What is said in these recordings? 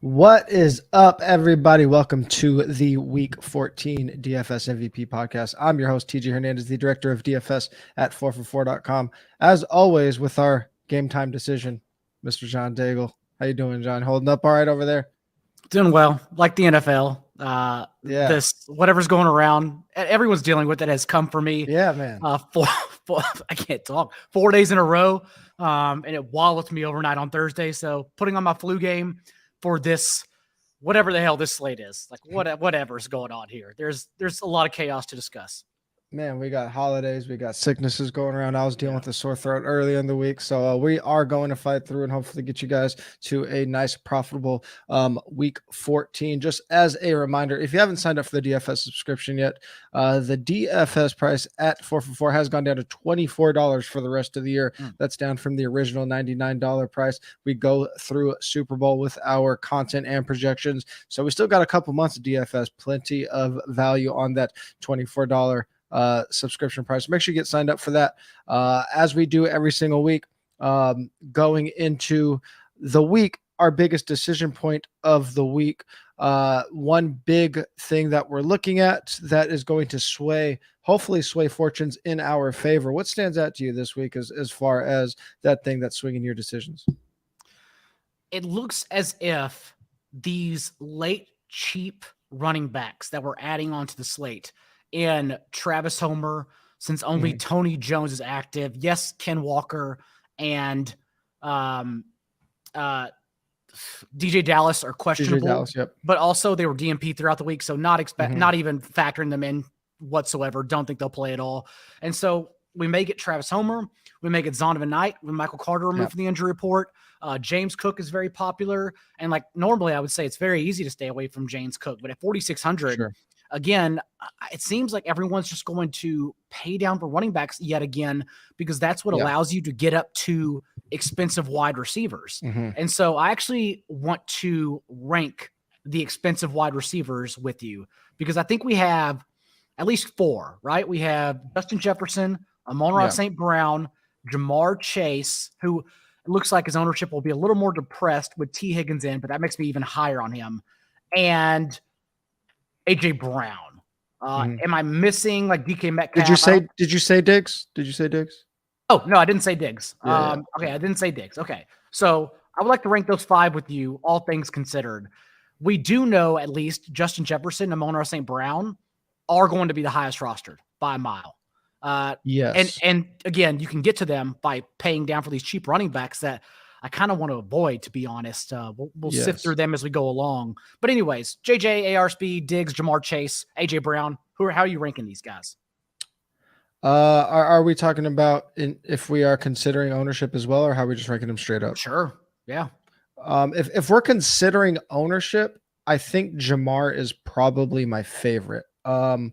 What is up, everybody? Welcome to the Week 14 DFS MVP podcast. I'm your host, TJ Hernandez, the director of DFS at 4for4.com. As always, with our game time decision, Mr. John Daigle. How you doing, John? Holding up all right over there? Doing well, like the NFL. Yeah. Whatever's going around, everyone's dealing with it, has come for me. Yeah, man. I can't talk. 4 days in a row, and it walloped me overnight on Thursday. So putting on my flu game for this, whatever the hell this slate is, like whatever's going on here. There's a lot of chaos to discuss. Man, we got holidays, we got sicknesses going around. I was dealing with a sore throat earlier in the week, so we are going to fight through and hopefully get you guys to a nice, profitable week 14. Just as a reminder, if you haven't signed up for the DFS subscription yet, the DFS price at 4for4 has gone down to $24 for the rest of the year. That's down from the original $99 price. We go through Super Bowl with our content and projections, so we still got a couple months of DFS, plenty of value on that $24 subscription price. Make sure you get signed up for that as we do every single week. Going into the week, our biggest decision point of the week, one big thing that we're looking at that is going to hopefully sway fortunes in our favor. What stands out to you this week as far as that thing that's swinging your decisions? It looks as if these late cheap running backs that we're adding onto the slate, and Travis Homer, since only Tony Jones is active. Yes, Ken Walker and DJ Dallas are questionable, but also they were DNP throughout the week, so not even factoring them in whatsoever. Don't think they'll play at all. And so we may get Travis Homer, we may get Zonovan Knight with Michael Carter removed from the injury report. James Cook is very popular, and like normally I would say it's very easy to stay away from James Cook, but at 4,600. Again, it seems like everyone's just going to pay down for running backs yet again, because that's what allows you to get up to expensive wide receivers. And so I actually want to rank the expensive wide receivers with you, because I think we have at least four, right? We have Justin Jefferson, Amon-Ra St. Brown, Jamar Chase, who it looks like his ownership will be a little more depressed with T. Higgins in, but that makes me even higher on him. And AJ Brown. Am I missing like DK Metcalf? Did you say Diggs? Oh, no, I didn't say Diggs. Okay, I didn't say Diggs. Okay. So I would like to rank those five with you, all things considered. We do know at least Justin Jefferson and Amon-Ra St. Brown are going to be the highest rostered by a mile. Yes. And again, you can get to them by paying down for these cheap running backs that I kind of want to avoid, to be honest. We'll sift through them as we go along. But anyways, JJ, ARSB, Diggs, Jamar Chase, AJ Brown. How are you ranking these guys? Are we talking about if we are considering ownership as well, or how are we just ranking them straight up? Sure. Yeah. If we're considering ownership, I think Jamar is probably my favorite. I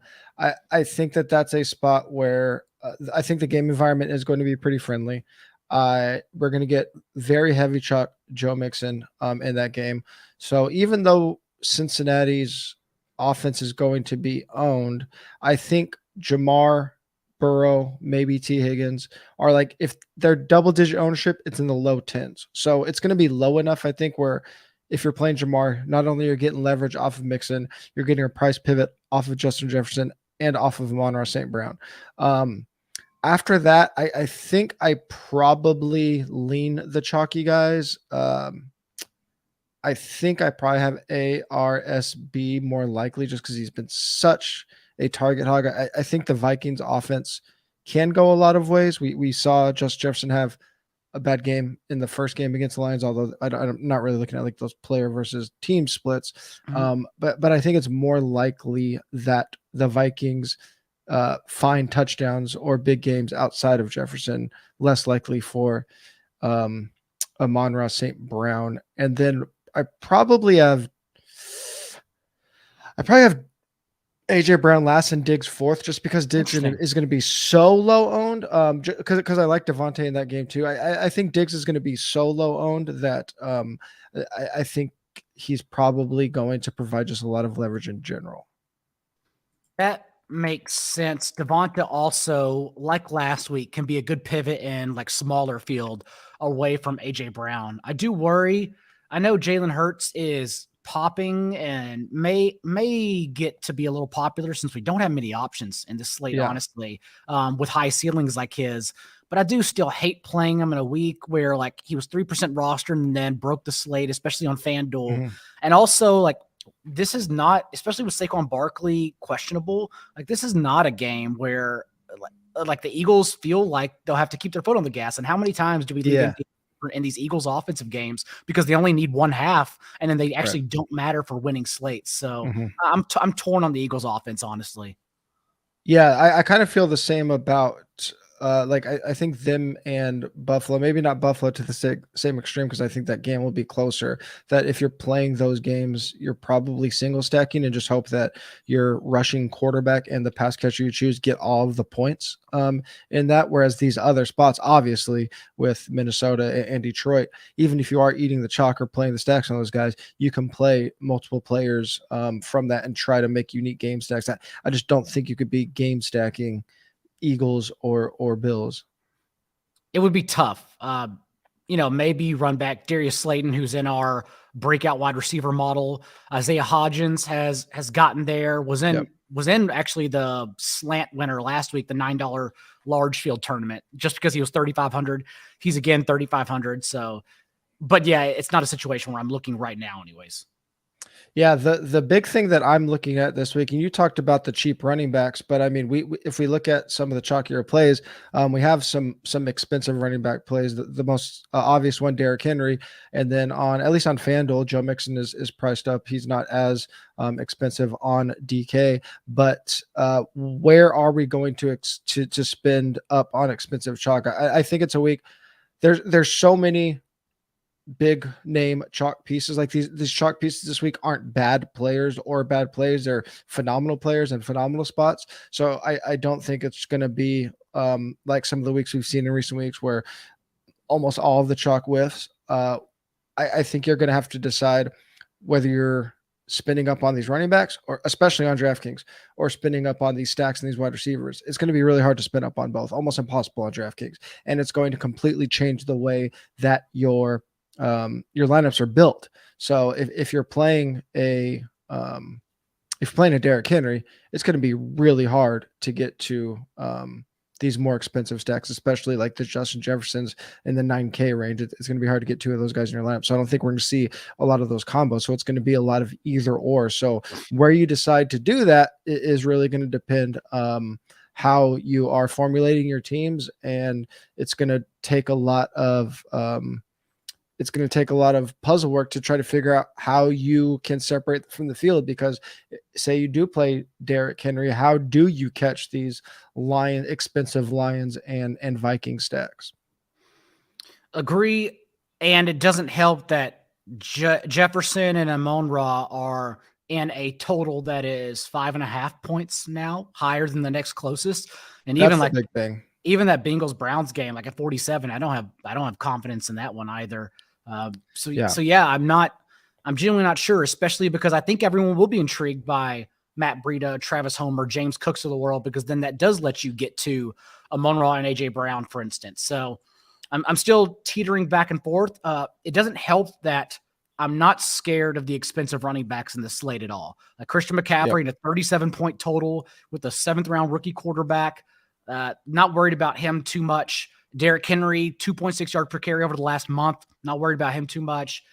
think that's a spot where I think the game environment is going to be pretty friendly. We're going to get very heavy chalk Joe Mixon in that game. So even though Cincinnati's offense is going to be owned, I think Jamar, Burrow, maybe T. Higgins are like, if they're double-digit ownership, it's in the low 10s. So it's going to be low enough, I think, where if you're playing Jamar, not only you're getting leverage off of Mixon, you're getting a price pivot off of Justin Jefferson and off of Amon-Ra St. Brown. After that, I think I probably lean the chalky guys. I think I probably have ARSB more likely, just because he's been such a target hog. I think the Vikings offense can go a lot of ways. We saw Justin Jefferson have a bad game in the first game against the Lions, although I'm not really looking at like those player versus team splits. But I think it's more likely that the Vikings find touchdowns or big games outside of Jefferson, less likely for Amon-Ra St. Brown. And then I probably have AJ Brown last and Diggs fourth, just because Diggs is going to be so low owned. Because I like DeVonta in that game too. I think Diggs is going to be so low owned that I think he's probably going to provide just a lot of leverage in general. That makes sense. DeVonta also, like last week, can be a good pivot in like smaller field away from AJ Brown. I do worry. I know Jalen Hurts is popping and may get to be a little popular since we don't have many options in the slate, honestly, with high ceilings like his. But I do still hate playing him in a week where like he was 3% rostered and then broke the slate, especially on FanDuel. And also like this is not, especially with Saquon Barkley questionable, like this is not a game where like the Eagles feel like they'll have to keep their foot on the gas. And how many times do we leave in these Eagles offensive games because they only need one half and then they actually don't matter for winning slates. So I'm torn on the Eagles offense, honestly. Yeah, I kind of feel the same about like I think them and Buffalo, maybe not Buffalo to the same extreme because I think that game will be closer. That if you're playing those games, you're probably single stacking and just hope that your rushing quarterback and the pass catcher you choose get all of the points in that. Whereas these other spots, obviously with Minnesota and Detroit, even if you are eating the chalk or playing the stacks on those guys, you can play multiple players from that and try to make unique game stacks. I just don't think you could be game stacking Eagles or Bills. It would be tough. Maybe run back Darius Slayton, who's in our breakout wide receiver model. Isaiah Hodgins has gotten there, was in actually the slant winner last week, the $9 large field tournament, just because he was 3,500. He's again 3,500. So, but yeah, it's not a situation where I'm looking right now anyways. Yeah, the big thing that I'm looking at this week, and you talked about the cheap running backs, but I mean, we if we look at some of the chalkier plays, we have some expensive running back plays. The most obvious one, Derrick Henry, and then at least on FanDuel, Joe Mixon is priced up. He's not as expensive on DK, but where are we going to spend up on expensive chalk? I think it's a week. There's so many big name chalk pieces. Like these chalk pieces this week aren't bad players or bad plays. They're phenomenal players and phenomenal spots. So I don't think it's going to be like some of the weeks we've seen in recent weeks where almost all of the chalk whiffs. I think you're going to have to decide whether you're spending up on these running backs, or especially on DraftKings, or spending up on these stacks and these wide receivers. It's going to be really hard to spend up on both, almost impossible on DraftKings. And it's going to completely change the way that your lineups are built. So if you're playing a Derrick Henry, it's going to be really hard to get to these more expensive stacks, especially like the Justin Jeffersons in the 9K range. It's going to be hard to get two of those guys in your lineup. So I don't think we're going to see a lot of those combos. So it's going to be a lot of either or. So where you decide to do that is really going to depend how you are formulating your teams, and it's going to take a lot of puzzle work to try to figure out how you can separate from the field, because say you do play Derrick Henry, how do you catch these expensive Lions and Viking stacks? Agree. And it doesn't help that Jefferson and Amon-Ra are in a total that is 5.5 points now, higher than the next closest. And that's even like big thing. Even that Bengals Browns game, like at 47, I don't have confidence in that one either. So yeah, I'm genuinely not sure, especially because I think everyone will be intrigued by Matt Breida, Travis Homer, James Cooks of the world, because then that does let you get to Amon-Ra and AJ Brown, for instance. So I'm still teetering back and forth. It doesn't help that I'm not scared of the expensive running backs in the slate at all. Like Christian McCaffrey in a 37-point total with a 7th-round rookie quarterback. Not worried about him too much. Derrick Henry, 2.6 yards per carry over the last month. Not worried about him too much.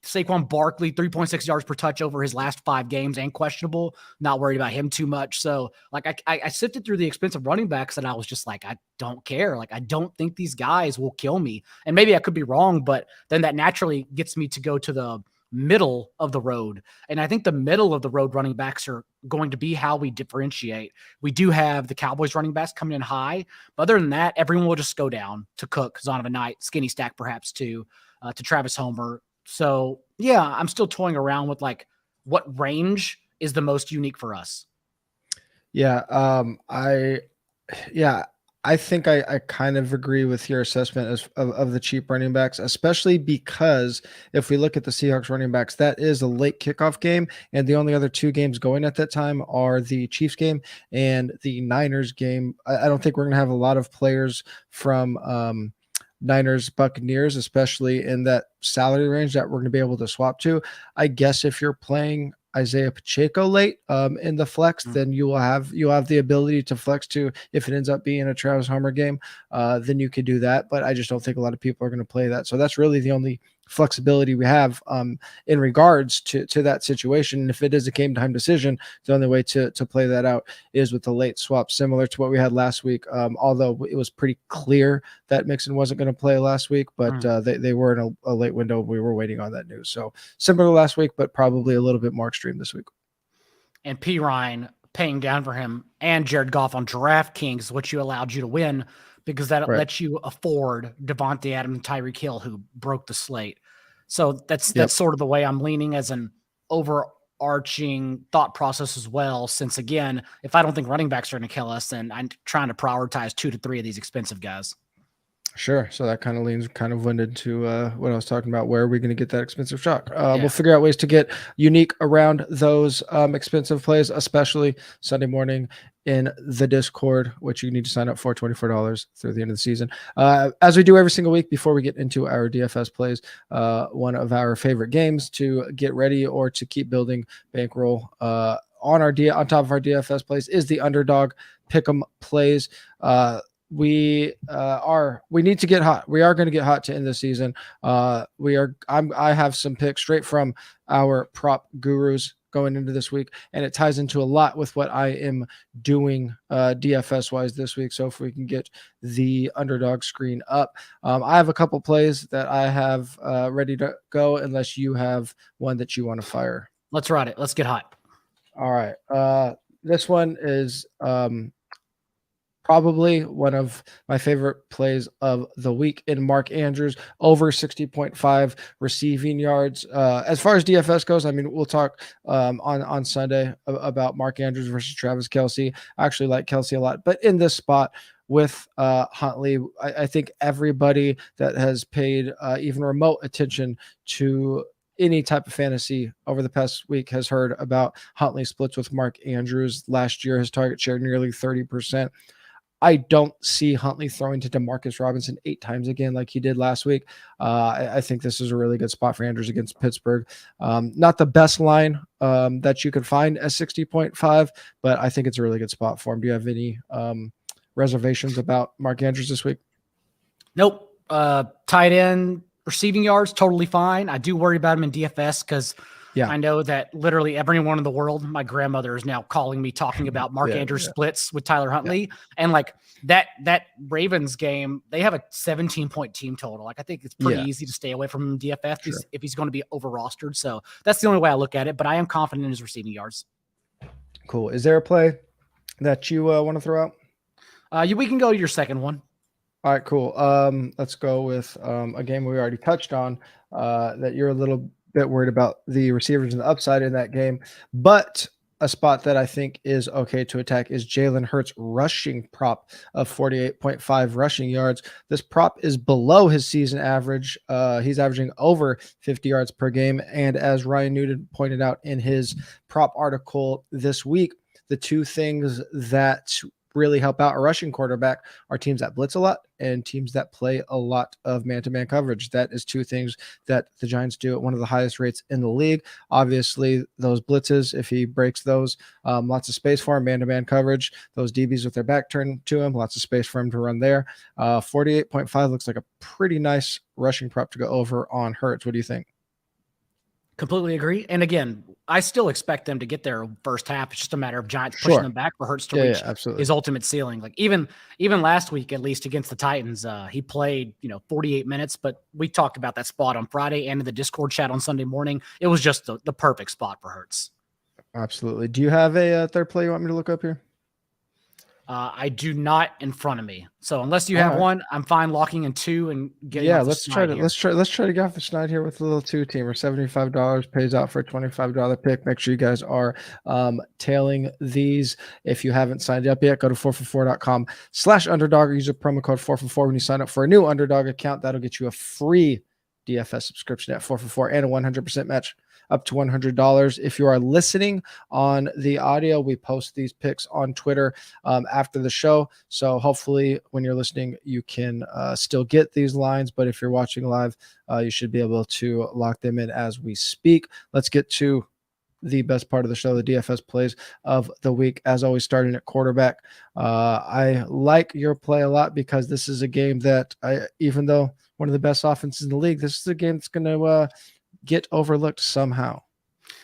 Saquon Barkley, 3.6 yards per touch over his last 5 games and questionable. Not worried about him too much. So like I sifted through the expensive running backs and I was just like, I don't care. Like I don't think these guys will kill me. And maybe I could be wrong, but then that naturally gets me to go to the middle of the road. And I think the middle of the road running backs are going to be how we differentiate. We do have the Cowboys running backs coming in high, but other than that, everyone will just go down to Cook, Zonovan Knight, Skinny Stack perhaps too, to Travis Homer. So yeah, I'm still toying around with like what range is the most unique for us. I think I kind of agree with your assessment of the cheap running backs, especially because if we look at the Seahawks running backs, that is a late kickoff game. And the only other 2 games going at that time are the Chiefs game and the Niners game. I don't think we're going to have a lot of players from Niners Buccaneers, especially in that salary range that we're going to be able to swap to. I guess if you're playing Isaiah Pacheco late in the flex, then you'll have the ability to flex to, if it ends up being a Travis Homer game, then you could do that. But I just don't think a lot of people are going to play that. So that's really the only flexibility we have in regards to that situation. And if it is a game time decision, the only way to play that out is with the late swap, similar to what we had last week. Although it was pretty clear that Mixon wasn't going to play last week, but they were in a late window. We were waiting on that news. So similar to last week, but probably a little bit more extreme this week. And P. Ryan paying down for him and Jared Goff on DraftKings, which allowed you to win, because that lets you afford DeVonta Adams and Tyreek Hill, who broke the slate. So that's sort of the way I'm leaning as an overarching thought process as well. Since again, if I don't think running backs are going to kill us, then I'm trying to prioritize 2 to 3 of these expensive guys. Sure. So that kind of leans into what I was talking about. Where are we going to get that expensive chalk? We'll figure out ways to get unique around those expensive plays, especially Sunday morning in the Discord, which you need to sign up for, $24 through the end of the season. As we do every single week before we get into our DFS plays, one of our favorite games to get ready or to keep building bankroll on top of our DFS plays is the Underdog Pick'em plays. We need to get hot. We are going to get hot to end the season. I have some picks straight from our prop gurus going into this week, and it ties into a lot with what I am doing DFS wise this week. So if we can get the Underdog screen up, I have a couple plays that I have ready to go, unless you have one that you want to fire. Let's ride it. Let's get hot. All right. This one is probably one of my favorite plays of the week in Mark Andrews, over 60.5 receiving yards. As far as DFS goes, I mean, we'll talk on Sunday about Mark Andrews versus Travis Kelce. I actually like Kelce a lot, but in this spot with Huntley, I think everybody that has paid even remote attention to any type of fantasy over the past week has heard about Huntley splits with Mark Andrews. Last year, his target share nearly 30%. I don't see Huntley throwing to Demarcus Robinson 8 times again like he did last week. I think this is a really good spot for Andrews against Pittsburgh. Not the best line that you could find at 60.5, but I think it's a really good spot for him. Do you have any reservations about Mark Andrews this week? Nope. Tight end receiving yards, totally fine. I do worry about him in DFS because I know that literally everyone in the world, my grandmother is now calling me talking about Mark Andrews splits with Tyler Huntley. And like that Ravens game, they have a 17-point team total. Like I think it's pretty easy to stay away from him in DFS if he's going to be over rostered. So that's the only way I look at it, but I am confident in his receiving yards. Cool. Is there a play that you want to throw out? We can go to your second one. All right, cool. Let's go with a game we already touched on that you're a little bit worried about the receivers and the upside in that game, but a spot that I think is okay to attack is Jalen Hurts rushing prop of 48.5 rushing yards. This prop is below his season average. He's averaging over 50 yards per game. And as Ryan Newton pointed out in his prop article this week, the two things that really help out a rushing quarterback are teams that blitz a lot and teams that play a lot of man-to-man coverage. That is two things that the Giants do at one of the highest rates in the league. Obviously, those blitzes, if he breaks those, lots of space for him, man-to-man coverage. Those DBs with their back turned to him, lots of space for him to run there. 48.5 looks like a pretty nice rushing prop to go over on Hurts. What do you think? Completely agree. And again, I still expect them to get their first half. It's just a matter of Giants pushing them back for Hurts to reach his ultimate ceiling. Like even last week, at least against the Titans, he played 48 minutes. But we talked about that spot on Friday and in the Discord chat on Sunday morning. It was just the perfect spot for Hurts. Absolutely. Do you have a third play you want me to look up here? I do not in front of me. So unless you have one, I'm fine locking in two and getting. Yeah, let's try to get off the schneid here with a little 2-teamer. $75 pays out for a $25 pick. Make sure you guys are tailing these. If you haven't signed up yet, go to 4for4.com/underdog or use a promo code 4for4 when you sign up for a new Underdog account. That'll get you a free DFS subscription at 4for4 and a 100% match up to $100. If you are listening on the audio, we post these picks on Twitter after the show. So hopefully when you're listening, you can still get these lines. But if you're watching live, you should be able to lock them in as we speak. Let's get to the best part of the show, the DFS plays of the week, as always, starting at quarterback. I like your play a lot because this is a game that even though one of the best offenses in the league, this is a game that's going to get overlooked somehow.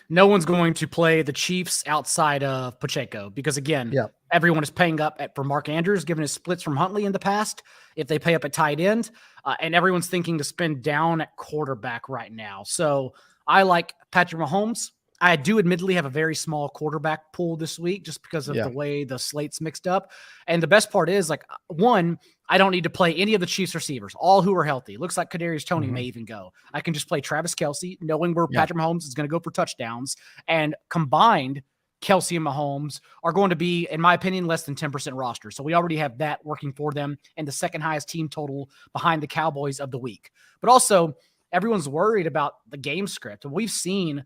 No one's going to play the Chiefs outside of Pacheco because, again, everyone is paying up for Mark Andrews, given his splits from Huntley in the past, if they pay up at tight end, and everyone's thinking to spend down at quarterback right now. So I like Patrick Mahomes. I do admittedly have a very small quarterback pool this week just because of the way the slate's mixed up. And the best part is, like, one, I don't need to play any of the Chiefs receivers, all who are healthy. Looks like Kadarius Toney may even go. I can just play Travis Kelce, knowing where Patrick Mahomes is going to go for touchdowns. And combined, Kelce and Mahomes are going to be, in my opinion, less than 10% roster. So we already have that working for them and the second highest team total behind the Cowboys of the week. But also, everyone's worried about the game script. And we've seen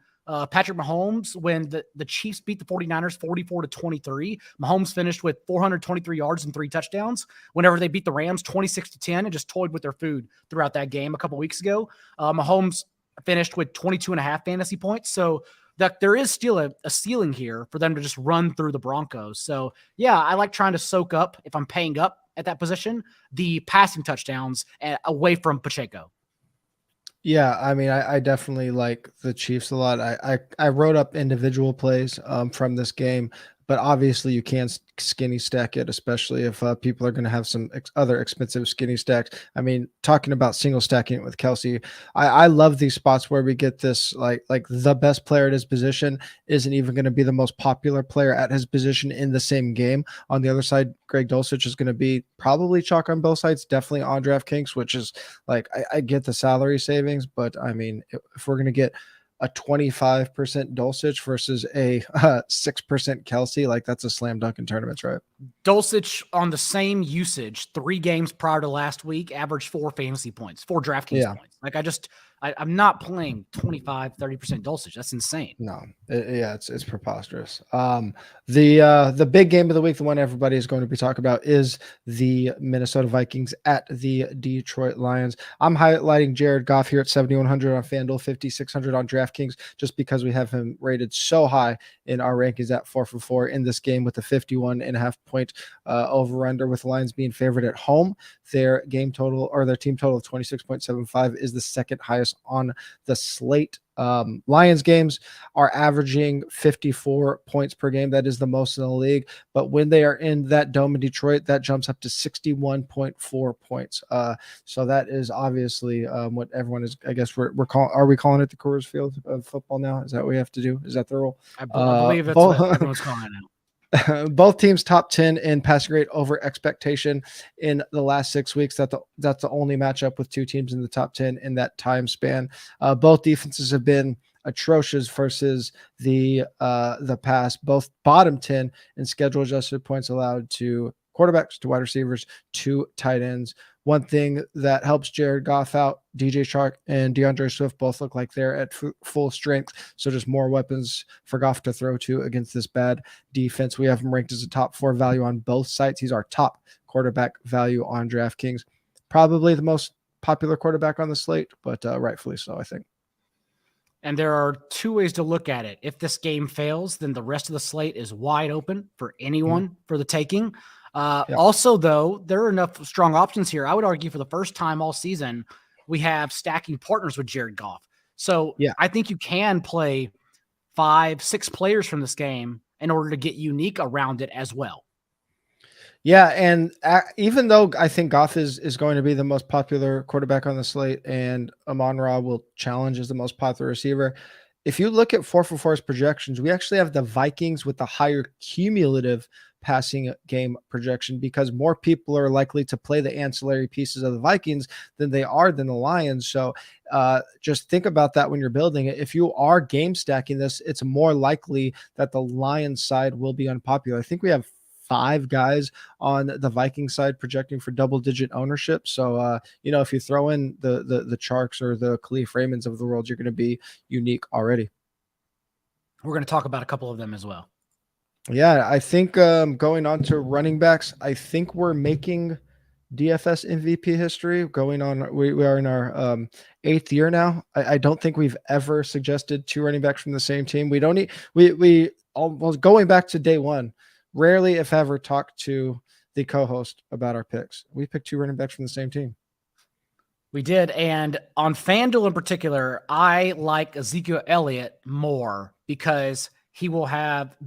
Patrick Mahomes, when the Chiefs beat the 49ers 44-23, Mahomes finished with 423 yards and 3 touchdowns. Whenever they beat the Rams 26-10 and just toyed with their food throughout that game a couple weeks ago, Mahomes finished with 22.5 fantasy points. So that there is still a ceiling here for them to just run through the Broncos. So yeah, I like trying to soak up, if I'm paying up at that position, the passing touchdowns away from Pacheco. Yeah, I mean, I definitely like the Chiefs a lot. I wrote up individual plays from this game, but obviously you can't skinny stack it, especially if people are going to have some other expensive skinny stacks. I mean, talking about single stacking it with Kelce, I love these spots where we get this like the best player at his position isn't even going to be the most popular player at his position in the same game. On the other side, Greg Dulcich is going to be probably chalk on both sides, definitely on DraftKings, which is like, I get the salary savings, but I mean, if we're going to get a 25% Dulcich versus a 6% Kelce, like that's a slam dunk in tournaments, right? Dulcich on the same usage 3 games prior to last week averaged 4 fantasy points, 4 DraftKings points. Like I'm not playing 25, 30% Dulcich. That's insane. No, it's preposterous. The big game of the week, the one everybody is going to be talking about, is the Minnesota Vikings at the Detroit Lions. I'm highlighting Jared Goff here at 7,100 on FanDuel, 5,600 on DraftKings, just because we have him rated so high in our rankings at 4 for 4 in this game with the 51.5 point over under, with the Lions being favored at home. Their game total, or their team total of 26.75, is the second highest on the slate. Lions games are averaging 54 points per game. That is the most in the league. But when they are in that dome in Detroit, that jumps up to 61.4 points. So that is obviously what everyone is. I guess we're calling. Are we calling it the Coors Field of football now? Is that what we have to do? Is that the rule? I believe that's what everyone's calling it now. Both teams top 10 in passing rate over expectation in the last 6 weeks. That's the only matchup with 2 teams in the top 10 in that time span. Both defenses have been atrocious versus the pass. Both bottom 10 in schedule adjusted points allowed to quarterbacks, to wide receivers, to tight ends. One thing that helps Jared Goff out, DJ Chark and DeAndre Swift both look like they're at full strength. So just more weapons for Goff to throw to against this bad defense. We have him ranked as a top 4 value on both sites. He's our top quarterback value on DraftKings. Probably the most popular quarterback on the slate, but rightfully so, I think. And there are 2 ways to look at it. If this game fails, then the rest of the slate is wide open for anyone for the taking. Also, though, there are enough strong options here. I would argue for the first time all season, we have stacking partners with Jared Goff. So I think you can play 5-6 players from this game in order to get unique around it as well. Yeah, and even though I think Goff is going to be the most popular quarterback on the slate and Amon-Ra will challenge as the most popular receiver, if you look at 4 for 4's projections, we actually have the Vikings with the higher cumulative passing game projection because more people are likely to play the ancillary pieces of the Vikings than the Lions. So just think about that when you're building it. If you are game stacking this, it's more likely that the Lions side will be unpopular. I think we have 5 guys on the Viking side projecting for double-digit ownership. So, if you throw in the Charks or the Khalif Raymonds of the world, you're going to be unique already. We're going to talk about a couple of them as well. Yeah, I think going on to running backs, I think we're making DFS MVP history. Going on, we are in our 8th year now. I don't think we've ever suggested 2 running backs from the same team. We don't need we almost going back to day one. Rarely, if ever, talk to the co-host about our picks. We picked 2 running backs from the same team. We did, and on FanDuel in particular, I like Ezekiel Elliott more because he will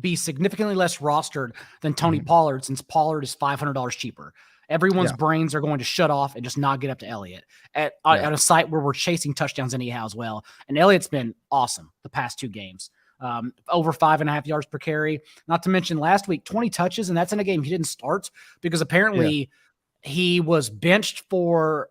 be significantly less rostered than Tony Pollard, since Pollard is $500 cheaper. Everyone's brains are going to shut off and just not get up to Elliott at a site where we're chasing touchdowns anyhow as well. And Elliott's been awesome the past 2 games. Over 5.5 yards per carry. Not to mention last week, 20 touches, and that's in a game he didn't start because apparently he was benched for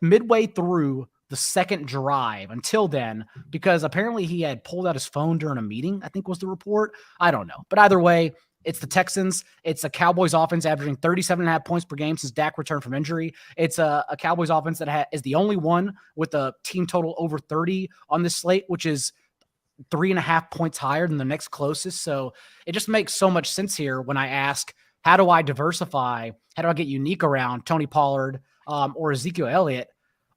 midway through the second drive until then, because apparently he had pulled out his phone during a meeting, I think was the report. I don't know. But either way, it's the Texans. It's a Cowboys offense averaging 37.5 points per game since Dak returned from injury. It's a Cowboys offense that is the only one with a team total over 30 on this slate, which is 3.5 points higher than the next closest. So it just makes so much sense here when I ask, how do I diversify? How do I get unique around Tony Pollard or Ezekiel Elliott?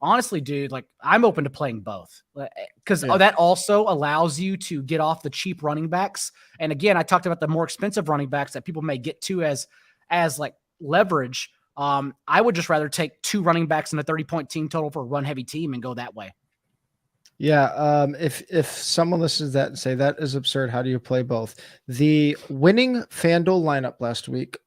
Honestly, dude, like I'm open to playing both because that also allows you to get off the cheap running backs. And again, I talked about the more expensive running backs that people may get to as like leverage. I would just rather take 2 running backs in a 30-point team total for a run-heavy team and go that way. Yeah, if someone listens to that and say that is absurd, how do you play both? The winning FanDuel lineup last week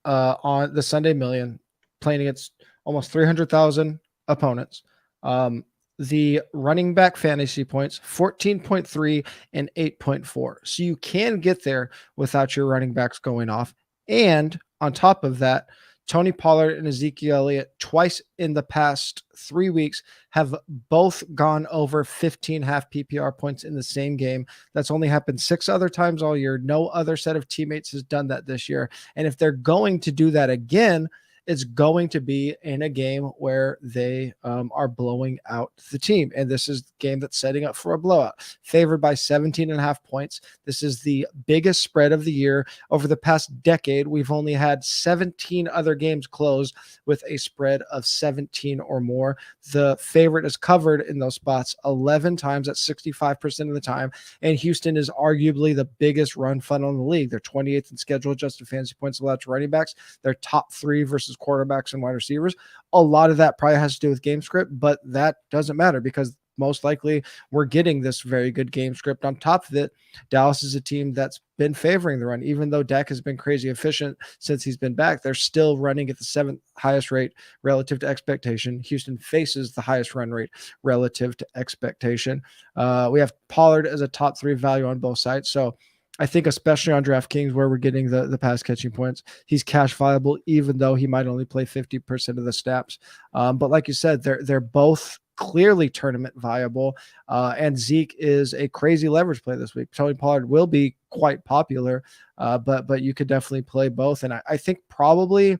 on the Sunday Million, playing against almost 300,000 opponents. The running back fantasy points, 14.3 and 8.4. So you can get there without your running backs going off. And on top of that, Tony Pollard and Ezekiel Elliott twice in the past 3 weeks have both gone over 15 half PPR points in the same game. That's only happened 6 other times all year. No other set of teammates has done that this year. And if they're going to do that again, it's going to be in a game where they are blowing out the team. And this is the game that's setting up for a blowout. Favored by 17.5 points. This is the biggest spread of the year. Over the past decade, we've only had 17 other games closed with a spread of 17 or more. The favorite is covered in those spots 11 times at 65% of the time. And Houston is arguably the biggest run funnel in the league. They're 28th in schedule adjusted fantasy points allowed to running backs. They're top 3 versus quarterbacks and wide receivers. A lot of that probably has to do with game script, but that doesn't matter because most likely we're getting this very good game script. On top of it, Dallas is a team that's been favoring the run. Even though Dak has been crazy efficient since he's been back, they're still running at the 7th highest rate relative to expectation. Houston faces the highest run rate relative to expectation. We have Pollard as a top 3 value on both sides. So I think especially on DraftKings where we're getting the pass catching points, he's cash viable, even though he might only play 50% of the snaps. But like you said, they're both clearly tournament viable. And Zeke is a crazy leverage play this week. Tony Pollard will be quite popular, but you could definitely play both. And I think probably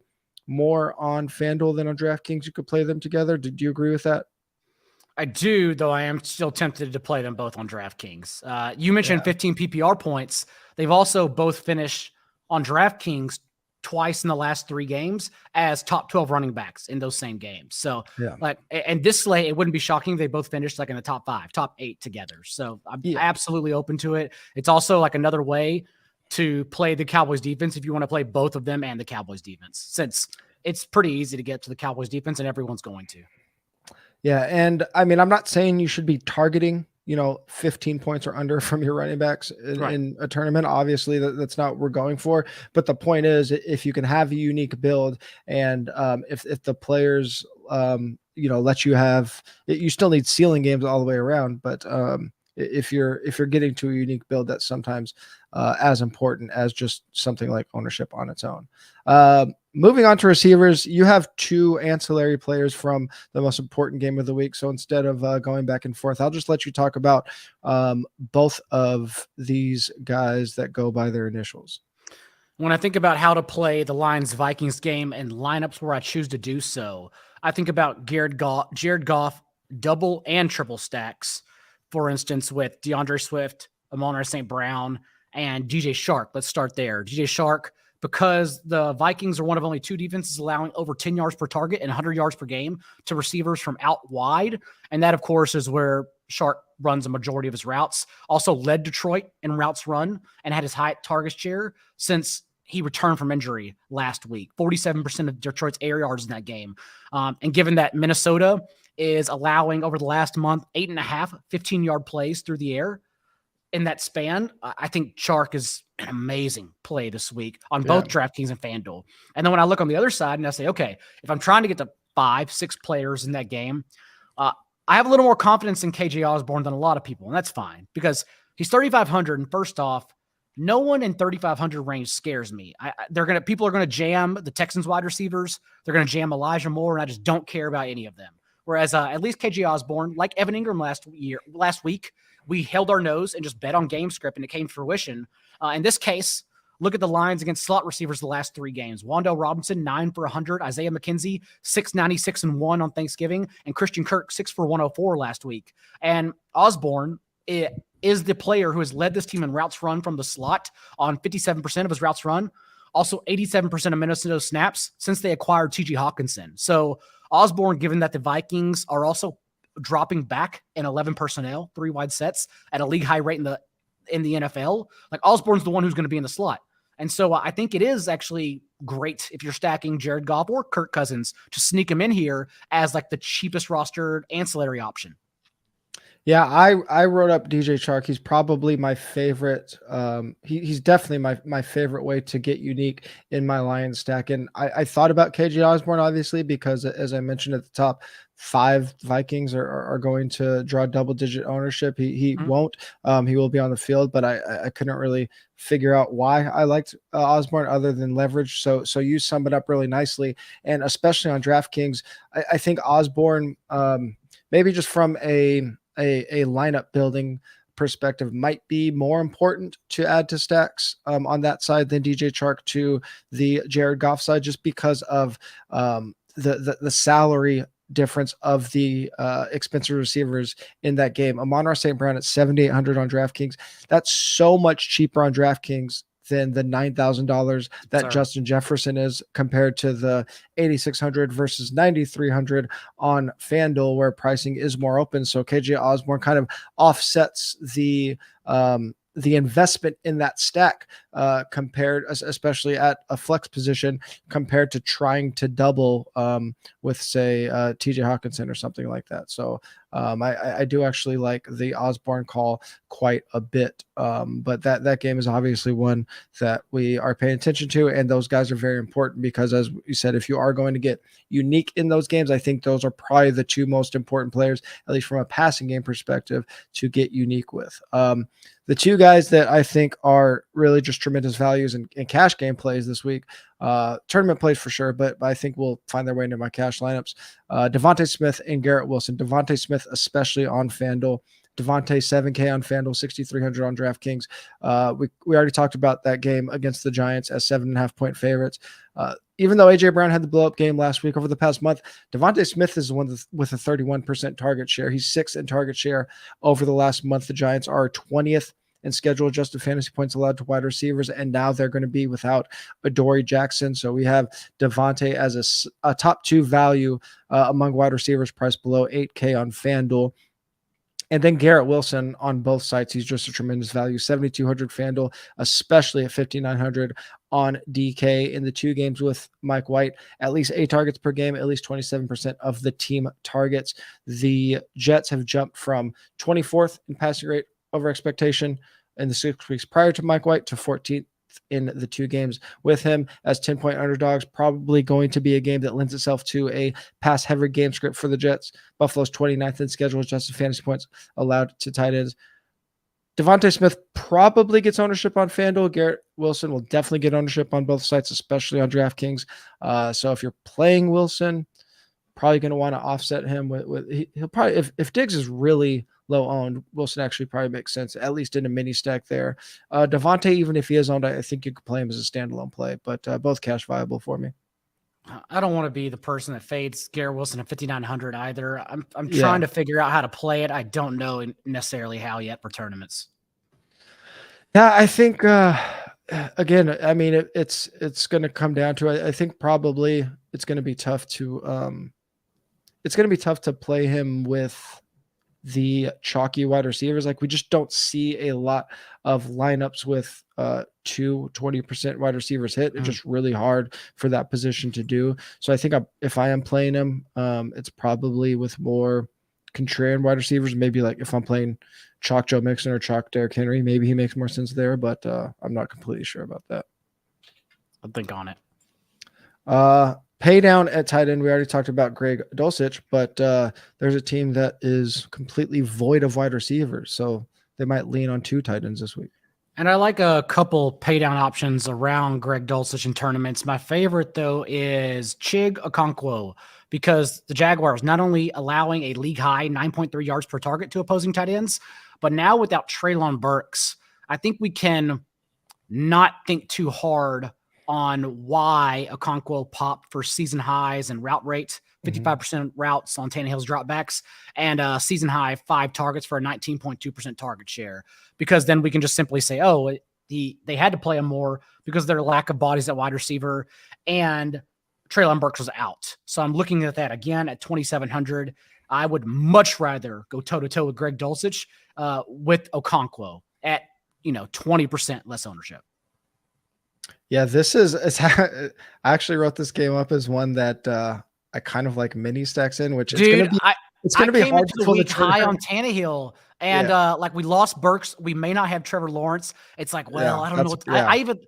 more on FanDuel than on DraftKings, you could play them together. Do you agree with that? I do, though I am still tempted to play them both on DraftKings. You mentioned 15 PPR points. They've also both finished on DraftKings twice in the last 3 games as top 12 running backs in those same games. So and this slate, it wouldn't be shocking if they both finished like in the top 5, top 8 together. So I'm absolutely open to it. It's also like another way to play the Cowboys defense if you want to play both of them and the Cowboys defense, since it's pretty easy to get to the Cowboys defense and everyone's going to. Yeah, and I mean, I'm not saying you should be targeting, 15 points or under from your running backs in a tournament. Obviously, that's not what we're going for. But the point is, if you can have a unique build, and if the players, let you have, you still need ceiling games all the way around. But if you're getting to a unique build, that's sometimes as important as just something like ownership on its own. Moving on to receivers, you have 2 ancillary players from the most important game of the week. So instead of going back and forth, I'll just let you talk about both of these guys that go by their initials. When I think about how to play the Lions-Vikings game and lineups where I choose to do so, I think about Jared Goff double and triple stacks, for instance, with DeAndre Swift, Amon-Ra St. Brown, and DJ Chark. Let's start there. DJ Chark, because the Vikings are one of only two defenses allowing over 10 yards per target and 100 yards per game to receivers from out wide. And that, of course, is where Chark runs a majority of his routes. Also led Detroit in routes run and had his high target share since he returned from injury last week. 47% of Detroit's air yards in that game. And given that Minnesota is allowing over the last month 8.5 15-yard plays through the air in that span, I think Chark is an amazing play this week on both DraftKings and FanDuel. And then when I look on the other side and I say, okay, if I'm trying to get to 5-6 players in that game, I have a little more confidence in KJ Osborn than a lot of people, and that's fine because he's 3,500. And first off, no one in 3,500 range scares me. People are gonna jam the Texans wide receivers. They're gonna jam Elijah Moore, and I just don't care about any of them. Whereas at least KJ Osborn, like Evan Ingram last week, we held our nose and just bet on game script, and it came to fruition. In this case, look at the lines against slot receivers the last 3 games. Wan'Dale Robinson, 9 for 100. Isaiah McKenzie, 696 and 1 on Thanksgiving. And Christian Kirk, 6 for 104 last week. And Osborn is the player who has led this team in routes run from the slot on 57% of his routes run. Also 87% of Minnesota snaps since they acquired TJ Hockenson. So Osborn, given that the Vikings are also dropping back in 11 personnel, 3 wide sets at a league high rate in the NFL, like Osborn's the one who's going to be in the slot. And so I think it is actually great if you're stacking Jared Goff or Kirk Cousins to sneak him in here as like the cheapest rostered ancillary option. Yeah, I wrote up DJ Chark. He's probably my favorite. He's definitely my favorite way to get unique in my Lions stack. And I thought about KJ Osborn, obviously, because as I mentioned at the top, 5 Vikings are going to draw double-digit ownership. He won't. He will be on the field, but I couldn't really figure out why I liked Osborn other than leverage. So you sum it up really nicely, and especially on DraftKings, I think Osborn, maybe just from a lineup building perspective, might be more important to add to stacks on that side than DJ Chark to the Jared Goff side, just because of the salary difference of the expensive receivers in that game. Amon-Ra St. Brown at 7,800 on DraftKings. That's so much cheaper on DraftKings than the $9,000 that Justin Jefferson is, compared to the 8,600 versus 9,300 on FanDuel, where pricing is more open. So KJ Osborn kind of offsets the investment in that stack compared, especially at a flex position, compared to trying to double with, say, TJ Hockenson or something like that. So I do actually like the Osborn call quite a bit. But that game is obviously one that we are paying attention to, and those guys are very important because, as you said, if you are going to get unique in those games, I think those are probably the 2 most important players, at least from a passing game perspective, to get unique with. The 2 guys that I think are really just tremendous values in cash game plays this week, tournament plays for sure, but I think will find their way into my cash lineups. DeVonta Smith and Garrett Wilson. DeVonta Smith, especially on FanDuel. DeVonta, $7K on FanDuel, 6,300 on DraftKings. We already talked about that game against the Giants as 7.5-point favorites. Even though A.J. Brown had the blow-up game last week, over the past month, DeVonta Smith is the one with a 31% target share. He's 6th in target share over the last month. The Giants are 20th in schedule-adjusted fantasy points allowed to wide receivers, and now they're going to be without Adoree Jackson. So we have DeVonta as a top 2 value among wide receivers, priced below 8K on FanDuel. And then Garrett Wilson on both sites. He's just a tremendous value. 7,200 FanDuel, especially at 5,900 on DK in the 2 games with Mike White. At least 8 targets per game, at least 27% of the team targets. The Jets have jumped from 24th in passing rate over expectation in the 6 weeks prior to Mike White to 14th in the 2 games with him as 10-point underdogs. Probably going to be a game that lends itself to a pass-heavy game script for the Jets. Buffalo's 29th in schedule adjusted fantasy points allowed to tight ends. DeVonta Smith probably gets ownership on FanDuel. Garrett Wilson will definitely get ownership on both sites, especially on DraftKings. So if you're playing Wilson, probably going to want to offset him he'll probably, if Diggs is really low owned, Wilson actually probably makes sense, at least in a mini stack there. DeVonta, even if he is owned, I think you could play him as a standalone play, but both cash viable for me. I don't want to be the person that fades Garrett Wilson at 5,900 either. I'm trying to figure out how to play it. I don't know necessarily how yet for tournaments. Yeah, I think again, I mean, it's going to come down to, I think probably it's going to be tough to play him with the chalky wide receivers. Like, we just don't see a lot of lineups with 20% wide receivers hit. It's just really hard for that position to do. So I think if I am playing him, it's probably with more contrarian wide receivers. Maybe like if I'm playing chalk Joe Mixon or chalk Derrick Henry, maybe he makes more sense there, but I'm not completely sure about that. I'll think on it. Pay down at tight end. We already talked about Greg Dulcich, but there's a team that is completely void of wide receivers, so they might lean on 2 tight ends this week. And I like a couple pay down options around Greg Dulcich in tournaments. My favorite, though, is Chig Okonkwo, because the Jaguars not only allowing a league high 9.3 yards per target to opposing tight ends, but now without Treylon Burks, I think we can not think too hard on why Okonkwo popped for season highs and route rates, 55% routes on Tannehill's dropbacks, and season high 5 targets for a 19.2% target share. Because then we can just simply say, oh, they had to play him more because of their lack of bodies at wide receiver, and Treylon Burks was out. So I'm looking at that again at 2,700. I would much rather go toe-to-toe with Greg Dulcich with Okonkwo at 20% less ownership. Yeah, I actually wrote this game up as one that I kind of like mini stacks in, which Dude, it's going to be hard to pull the trigger. High on Tannehill, and like we lost Burks, we may not have Trevor Lawrence. It's like, well, I don't know. I even,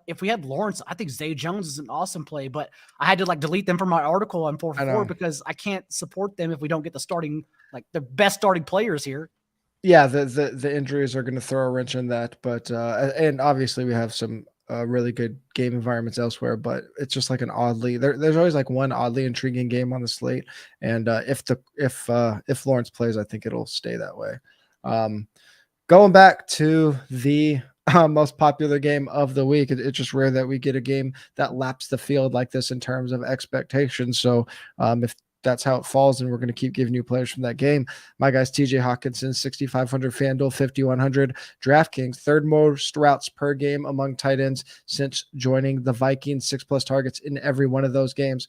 if we had Lawrence, I think Zay Jones is an awesome play, but I had to like delete them from my article on 4-4 because I can't support them if we don't get the best starting players here. Yeah, the injuries are going to throw a wrench in that, but and obviously we have some really good game environments elsewhere, but it's just like an oddly there's always like one oddly intriguing game on the slate, and if Lawrence plays, I think it'll stay that way. Going back to the most popular game of the week, it's just rare that we get a game that laps the field like this in terms of expectations. So if that's how it falls, and we're going to keep giving you players from that game. My guy's TJ Hockenson, 6,500 FanDuel, 5,100 DraftKings, 3rd most routes per game among tight ends since joining the Vikings, 6+ targets in every one of those games.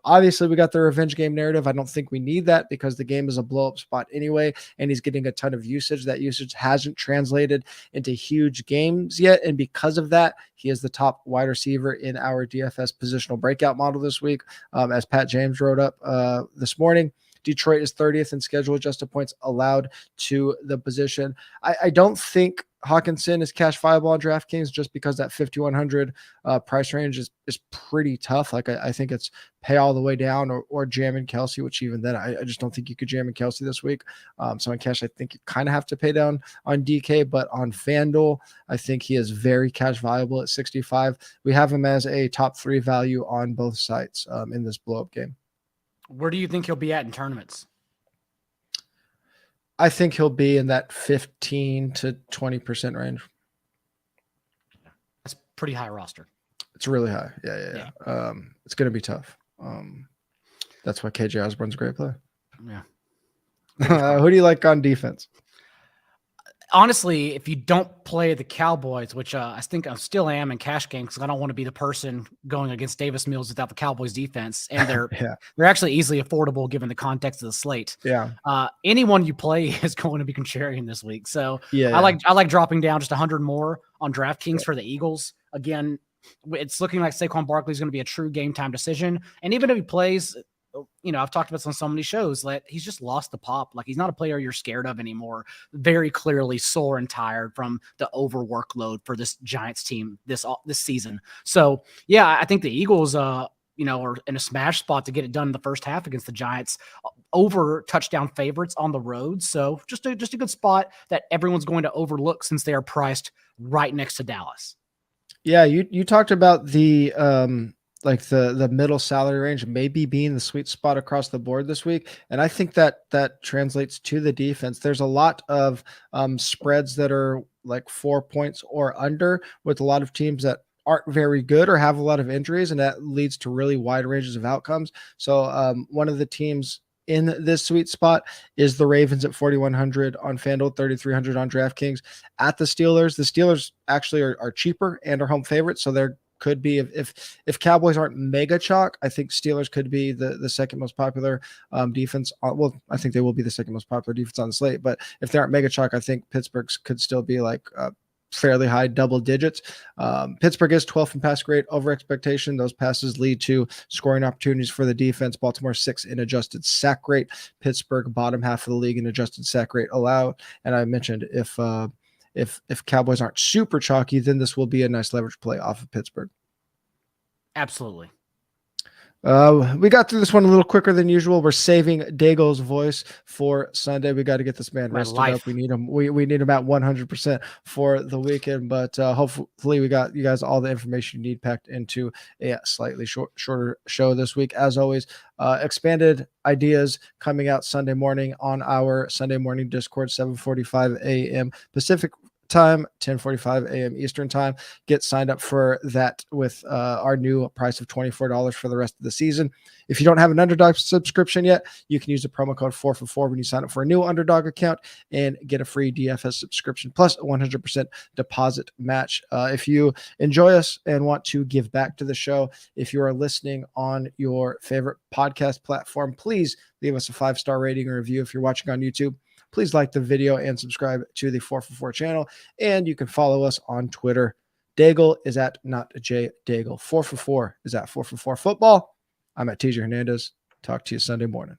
Obviously, we got the revenge game narrative. I don't think we need that because the game is a blow-up spot anyway, and he's getting a ton of usage. That usage hasn't translated into huge games yet, and because of that, he is the top wide receiver in our DFS positional breakout model this week, as Pat James wrote up this morning. Detroit is 30th in schedule adjusted points allowed to the position. I don't think Hockenson is cash viable on DraftKings just because that 5,100 price range is pretty tough. Like I think it's pay all the way down or jam in Kelsey, which even then I just don't think you could jam in Kelsey this week. So in cash, I think you kind of have to pay down on DK, but on FanDuel, I think he is very cash viable at 65. We have him as a top 3 value on both sites in this blow up game. Where do you think he'll be at in tournaments? I think he'll be in that 15 to 20% range. That's pretty high roster. It's really high. Yeah. It's going to be tough. That's why KJ Osborn's a great play. Yeah. Who do you like on defense? Honestly, if you don't play the Cowboys, which I think I still am in cash game because I don't want to be the person going against Davis Mills without the Cowboys defense, and they're actually easily affordable given the context of the slate. Yeah. Anyone you play is going to be contrarian this week, so I like dropping down just 100 more on DraftKings for the Eagles. Again, it's looking like Saquon Barkley is going to be a true game time decision, and even if he plays. I've talked about this on so many shows that he's just lost the pop. Like he's not a player you're scared of anymore. Very clearly sore and tired from the overworkload for this Giants team this season. So yeah, I think the Eagles, are in a smash spot to get it done in the first half against the Giants, over touchdown favorites on the road. So just a good spot that everyone's going to overlook since they are priced right next to Dallas. Yeah, you talked about the like the middle salary range maybe being the sweet spot across the board this week. And I think that translates to the defense. There's a lot of spreads that are like 4 points or under with a lot of teams that aren't very good or have a lot of injuries, and that leads to really wide ranges of outcomes. So one of the teams in this sweet spot is the Ravens at 4,100 on FanDuel, 3,300 on DraftKings at the Steelers. The Steelers actually are cheaper and are home favorites, so they're could be if Cowboys aren't mega chalk, I think Steelers could be the second most popular defense. Well, I think they will be the second most popular defense on the slate, but if they aren't mega chalk, I think Pittsburgh's could still be like fairly high double digits. Pittsburgh is 12th in pass grade over expectation. Those passes lead to scoring opportunities for the defense. Baltimore 6th in adjusted sack rate. Pittsburgh bottom half of the league in adjusted sack rate allowed. And I mentioned if Cowboys aren't super chalky, then this will be a nice leverage play off of Pittsburgh. Absolutely. We got through this one a little quicker than usual. We're saving Daigle's voice for Sunday. We got to get this man rested up. We need him. We need him at 100% for the weekend. But hopefully we got you guys all the information you need packed into a slightly shorter show this week. As always, expanded ideas coming out Sunday morning on our Sunday morning Discord, 7:45 a.m. Pacific time, 10:45 a.m. Eastern time. Get signed up for that with our new price of $24 for the rest of the season. If you don't have an Underdog subscription yet, you can use the promo code 4for4 when you sign up for a new Underdog account and get a free DFS subscription plus a 100% deposit match. If you enjoy us and want to give back to the show, if you are listening on your favorite podcast platform, please leave us a 5-star rating or review. If you're watching on YouTube, please like the video and subscribe to the 4for4 channel. And you can follow us on Twitter. Daigle is at NotJDaigle. 4for4 is at 4for4 Football. I'm at TJ Hernandez. Talk to you Sunday morning.